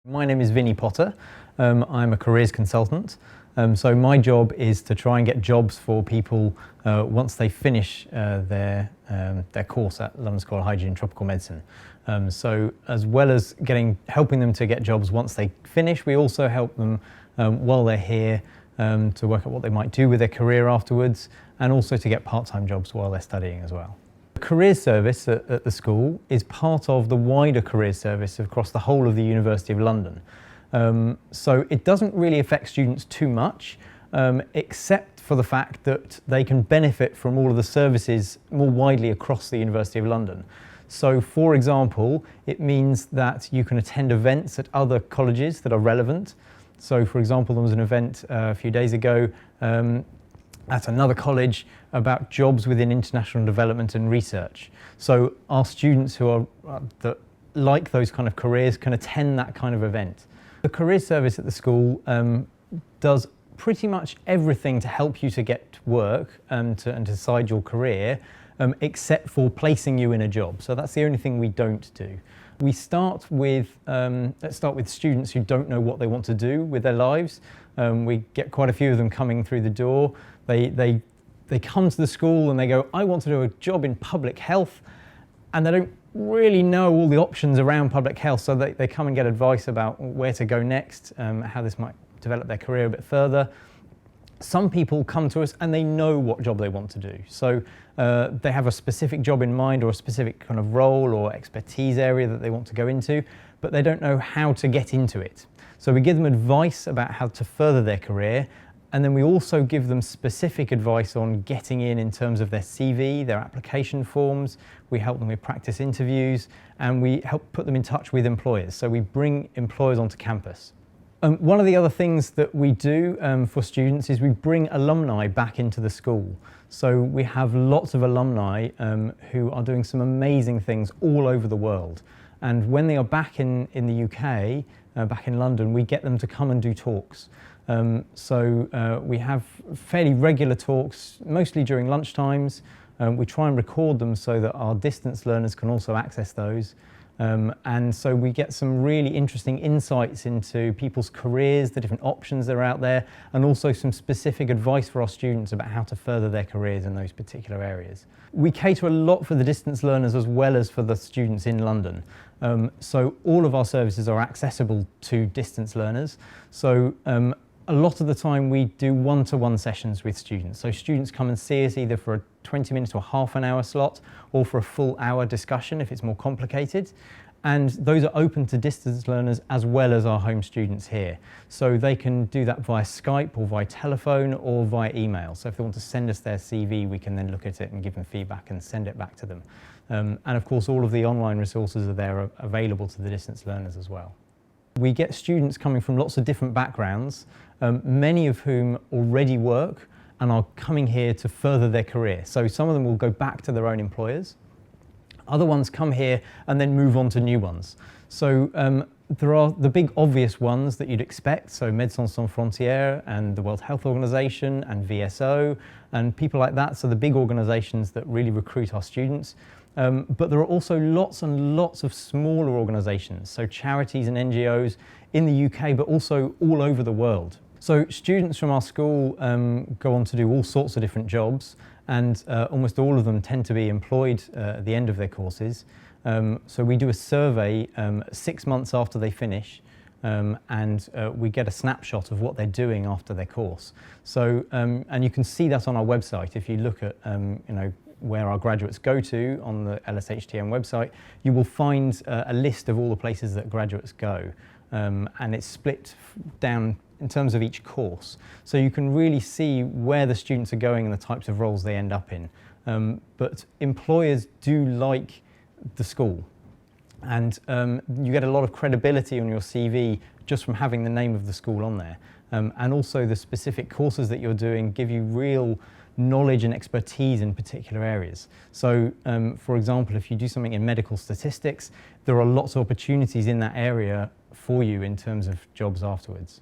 My name is Vinnie Potter. I'm a careers consultant. So my job is to try and get jobs for people once they finish their course at London School of Hygiene and Tropical Medicine. So as well as helping them to get jobs once they finish, we also help them while they're here to work out what they might do with their career afterwards, and also to get part-time jobs while they're studying as well. The careers service at the school is part of the wider careers service across the whole of the University of London. So it doesn't really affect students too much, except for the fact that they can benefit from all of the services more widely across the University of London. So for example, it means that you can attend events at other colleges that are relevant. So for example, there was an event a few days ago at another college about jobs within international development and research. So our students that like those kind of careers can attend that kind of event. The careers service at the school does pretty much everything to help you to get work and to decide your career, except for placing you in a job. So that's the only thing we don't do. We start with, let's start with students who don't know what they want to do with their lives. We get quite a few of them coming through the door. They come to the school and they go, I want to do a job in public health, and they don't really know all the options around public health, so they come and get advice about where to go next, how this might develop their career a bit further. Some people come to us and they know what job they want to do. So they have a specific job in mind, or a specific kind of role or expertise area that they want to go into, but they don't know how to get into it. So we give them advice about how to further their career, and then we also give them specific advice on getting in terms of their CV, their application forms. We help them with practice interviews, and we help put them in touch with employers. So we bring employers onto campus. One of the other things that we do for students is we bring alumni back into the school. So we have lots of alumni who are doing some amazing things all over the world. And when they are back in the UK, back in London, we get them to come and do talks. We have fairly regular talks, mostly during lunch times. We try and record them so that our distance learners can also access those. And so we get some really interesting insights into people's careers, the different options that are out there, and also some specific advice for our students about how to further their careers in those particular areas. We cater a lot for the distance learners as well as for the students in London. So all of our services are accessible to distance learners. So a lot of the time we do one-to-one sessions with students. So students come and see us either for a 20-minute or half an hour slot, or for a full hour discussion if it's more complicated. And those are open to distance learners as well as our home students here. So they can do that via Skype or via telephone or via email. So if they want to send us their CV, we can then look at it and give them feedback and send it back to them. And of course, all of the online resources are there available to the distance learners as well. We get students coming from lots of different backgrounds, many of whom already work and are coming here to further their career. So some of them will go back to their own employers. Other ones come here and then move on to new ones. So there are the big obvious ones that you'd expect, so Médecins Sans Frontières and the World Health Organization and VSO and people like that, so the big organizations that really recruit our students. But there are also lots and lots of smaller organizations, so charities and NGOs in the UK, but also all over the world. So students from our school go on to do all sorts of different jobs, and almost all of them tend to be employed at the end of their courses. So we do a survey 6 months after they finish, and we get a snapshot of what they're doing after their course. So, and you can see that on our website. If you look at where our graduates go to on the LSHTM website, you will find a list of all the places that graduates go. And it's split down in terms of each course. So you can really see where the students are going and the types of roles they end up in. But employers do like the school. And you get a lot of credibility on your CV just from having the name of the school on there. And also the specific courses that you're doing give you real knowledge and expertise in particular areas. So for example, if you do something in medical statistics, there are lots of opportunities in that area for you in terms of jobs afterwards.